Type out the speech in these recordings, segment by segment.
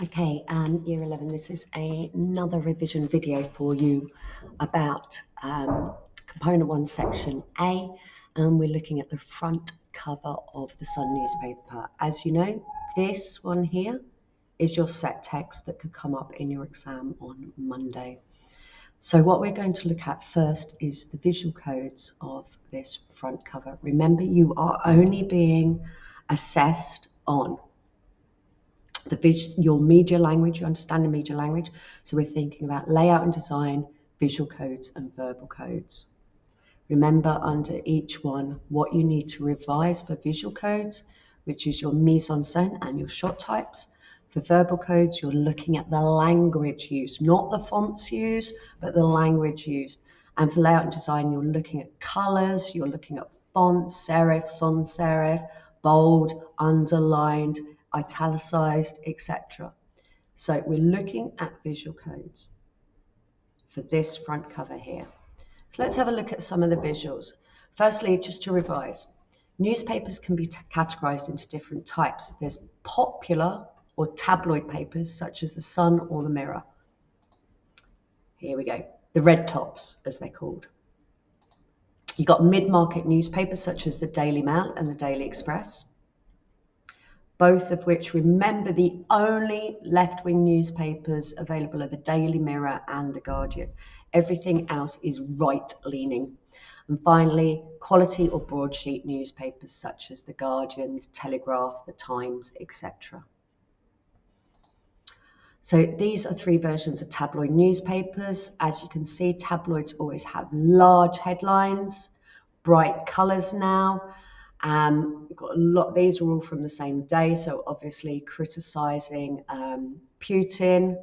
Okay, Year 11, this is another revision video for you about Component 1, Section A, and we're looking at the front cover of the Sun newspaper. As you know, this one here is your set text that could come up in your exam on Monday. So what we're going to look at first is the visual codes of this front cover. Remember, you are only being assessed on your media language, you understand the media language. So we're thinking about layout and design, visual codes and verbal codes. Remember under each one what you need to revise for visual codes, which is your mise en scène and your shot types. For verbal codes, you're looking at the language used, not the fonts used, but the language used. And for layout and design, you're looking at colors, you're looking at fonts, serif, sans serif, bold, underlined, italicized, etc. So we're looking at visual codes for this front cover here. So let's have a look at some of the visuals. Firstly, just to revise, newspapers can be categorized into different types. There's popular or tabloid papers such as the Sun or the Mirror. Here we go, the red tops as they're called. You've got mid-market newspapers such as the Daily Mail and the Daily Express, both of which, remember, the only left-wing newspapers available are the Daily Mirror and the Guardian. Everything else is right-leaning. And finally, quality or broadsheet newspapers such as the Guardian, the Telegraph, the Times, etc. So these are three versions of tabloid newspapers. As you can see, tabloids always have large headlines, bright colours now. We've got a lot, these are all from the same day, so obviously criticising Putin,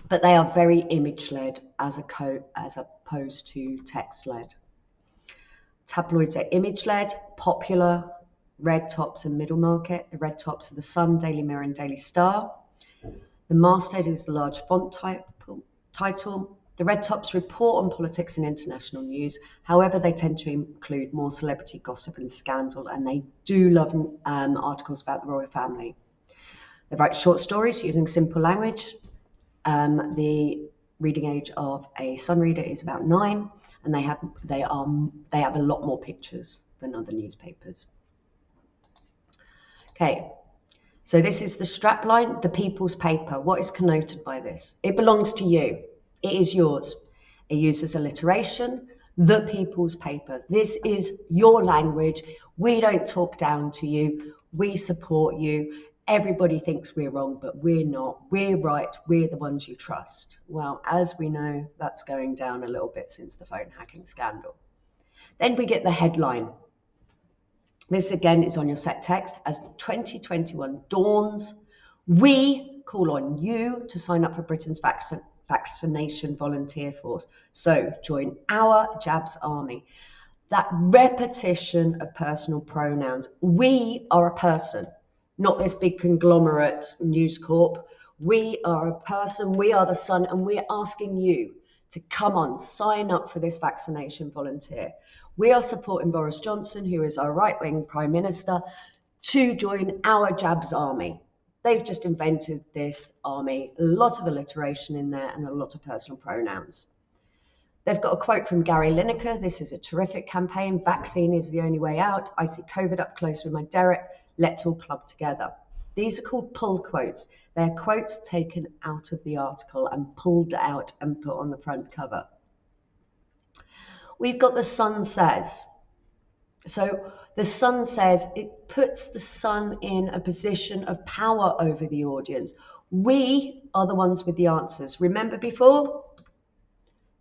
but they are very image-led as opposed to text-led. Tabloids are image-led, popular, red tops and middle market. The red tops are the Sun, Daily Mirror and Daily Star. The masthead is the large font title. The red tops report on politics and international news. However, they tend to include more celebrity gossip and scandal, and they do love articles about the royal family. They write short stories using simple language. The reading age of a Sun reader is about 9, and they have a lot more pictures than other newspapers. Okay. So this is the strapline, the people's paper. What is connoted by this? It belongs to you. It is yours. It uses alliteration, the people's paper. This is your language. We don't talk down to you. We support you. Everybody thinks we're wrong, but we're not. We're right. We're the ones you trust. Well, as we know, that's going down a little bit since the phone hacking scandal. Then we get the headline. This again is on your set text. As 2021 dawns, we call on you to sign up for Britain's vaccination volunteer force. So join our jabs army. That repetition of personal pronouns. We are a person, not this big conglomerate News Corp. We are a person, we are the Sun, and we're asking you to come on, sign up for this vaccination volunteer. We are supporting Boris Johnson, who is our right-wing Prime Minister, to join our jabs army. They've just invented this army, a lot of alliteration in there and a lot of personal pronouns. They've got a quote from Gary Lineker. This is a terrific campaign. Vaccine is the only way out. I see COVID up close with my Derek. Let's all club together. These are called pull quotes. They're quotes taken out of the article and pulled out and put on the front cover. We've got the Sun says. So the Sun says, it puts the Sun in a position of power over the audience. We are the ones with the answers. Remember before?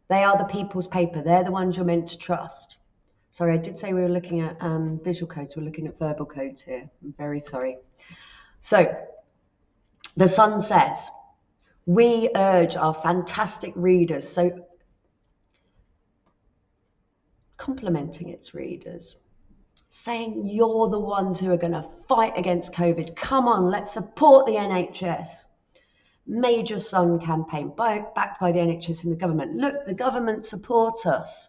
They are the people's paper. They're the ones you're meant to trust. Sorry, I did say we were looking at visual codes. We're looking at verbal codes here. I'm very sorry. So the Sun says, we urge our fantastic readers. So complimenting its readers, saying you're the ones who are going to fight against COVID. Come on, let's support the NHS. Major Sun campaign backed by the NHS and the government. Look, the government supports us.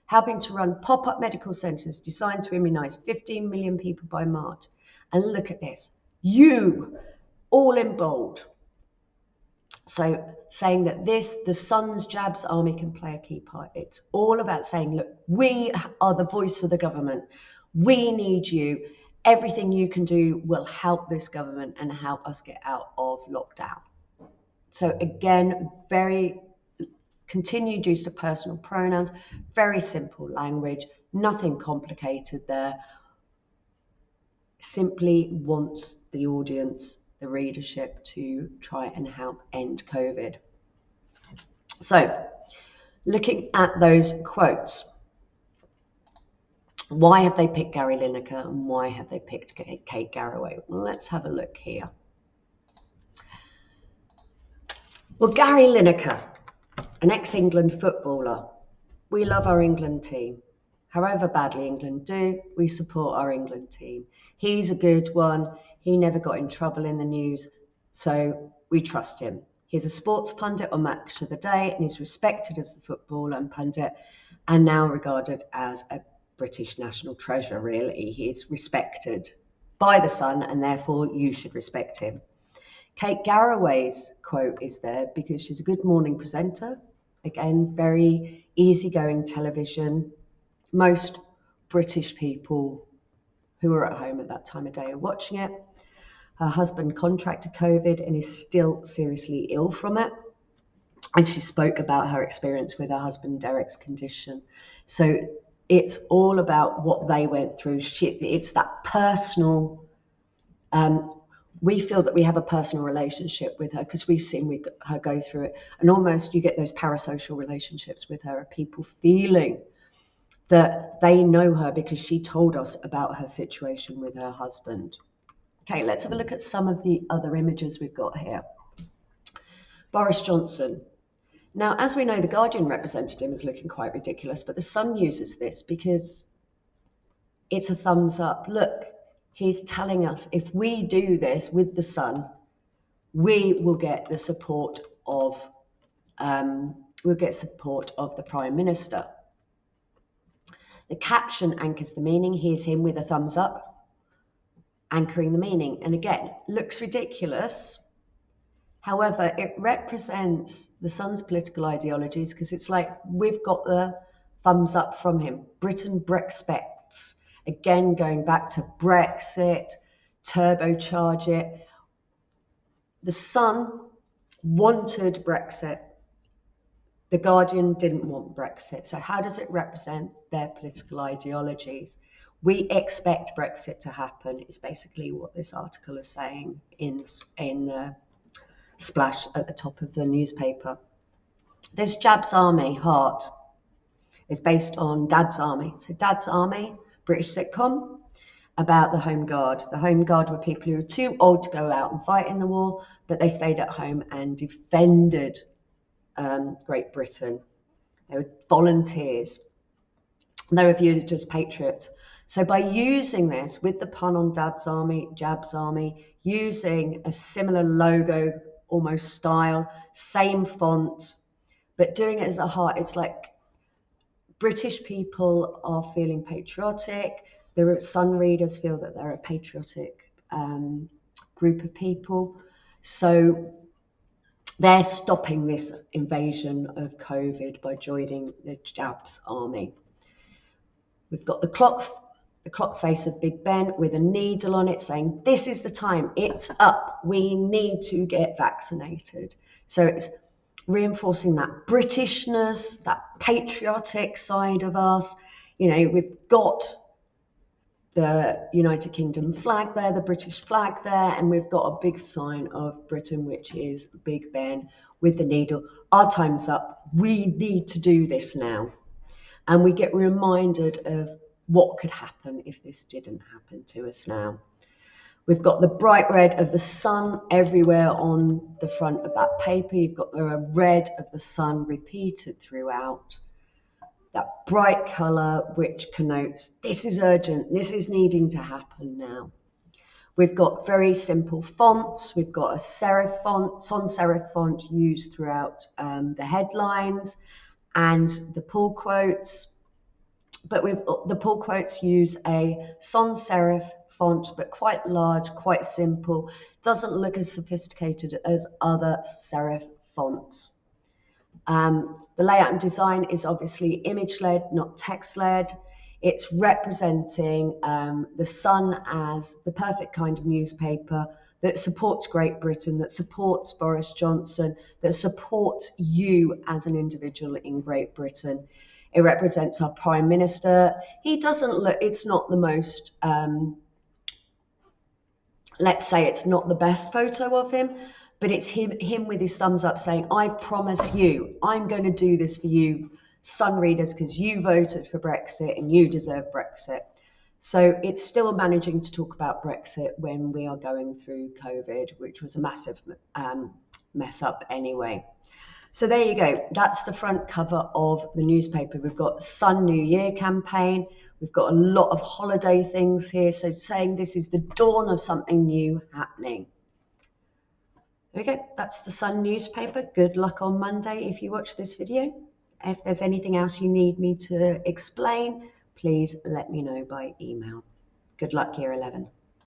Helping to run pop-up medical centres designed to immunise 15 million people by March. And look at this. You all in bold. So saying that the Sun's Jabs army can play a key part. It's all about saying, look, we are the voice of the government. We need you. Everything you can do will help this government and help us get out of lockdown. So again, very continued use of personal pronouns, very simple language, nothing complicated there. Simply wants the audience, the readership, to try and help end COVID. So, looking at those quotes, why have they picked Gary Lineker and why have they picked Kate Garraway? Well, let's have a look here. Well, Gary Lineker, an ex-England footballer. We love our England team. However badly England do, we support our England team. He's a good one. He never got in trouble in the news, so we trust him. He's a sports pundit on Match of the Day and is respected as the footballer and pundit and now regarded as a British national treasure, really. He is respected by the Sun and therefore you should respect him. Kate Garraway's quote is there because she's a good morning presenter. Again, very easygoing television. Most British people who are at home at that time of day are watching it. Her husband contracted COVID and is still seriously ill from it. And she spoke about her experience with her husband Derek's condition. So it's all about what they went through. It's that personal, we feel that we have a personal relationship with her because we've seen her go through it. And almost you get those parasocial relationships with her, people feeling that they know her because she told us about her situation with her husband. Okay, let's have a look at some of the other images we've got here. Boris Johnson. Now, as we know, The Guardian represented him as looking quite ridiculous, but The Sun uses this because it's a thumbs up. Look, he's telling us if we do this with The Sun, we will get the support of the Prime Minister. The caption anchors the meaning. Here's him with a thumbs up, anchoring the meaning. And again, looks ridiculous. However, it represents the Sun's political ideologies because it's like we've got the thumbs up from him. Britain Brexpects. Again, going back to Brexit, turbocharge it. The Sun wanted Brexit. The Guardian didn't want Brexit. So how does it represent their political ideologies? We expect Brexit to happen is basically what this article is saying in the splash at the top of the newspaper. This Jabs Army, Heart, is based on Dad's Army. So Dad's Army, British sitcom about the Home Guard. The Home Guard were people who were too old to go out and fight in the war, but they stayed at home and defended Great Britain. They were volunteers. They were viewed as patriots. So by using this with the pun on Dad's Army, Jabs Army, using a similar logo, almost style, same font, but doing it as a heart, it's like British people are feeling patriotic. The Sun readers feel that they're a patriotic group of people. So they're stopping this invasion of COVID by joining the Jabs Army. We've got the clock face of Big Ben with a needle on it saying, this is the time, it's up, we need to get vaccinated. So it's reinforcing that Britishness, that patriotic side of us. You know, we've got the United Kingdom flag there, the British flag there, and we've got a big sign of Britain, which is Big Ben with the needle. Our time's up. We need to do this now. And we get reminded of what could happen if this didn't happen to us now. We've got the bright red of the sun everywhere on the front of that paper. You've got the red of the sun repeated throughout. That bright colour which connotes this is urgent, this is needing to happen now. We've got very simple fonts. We've got a serif font, sans serif font used throughout the headlines and the pull quotes. But the pull quotes use a sans serif font, but quite large, quite simple. Doesn't look as sophisticated as other serif fonts. The layout and design is obviously image-led, not text-led. It's representing the Sun as the perfect kind of newspaper that supports Great Britain, that supports Boris Johnson, that supports you as an individual in Great Britain. It represents our Prime Minister. He doesn't look, it's not the most, let's say it's not the best photo of him, but it's him with his thumbs up saying, I promise you, I'm going to do this for you, Sun readers, because you voted for Brexit and you deserve Brexit. So it's still managing to talk about Brexit when we are going through COVID, which was a massive mess up anyway. So there you go. That's the front cover of the newspaper. We've got Sun New Year campaign. We've got a lot of holiday things here. So saying this is the dawn of something new happening. Okay, that's the Sun newspaper. Good luck on Monday if you watch this video. If there's anything else you need me to explain, please let me know by email. Good luck, Year 11.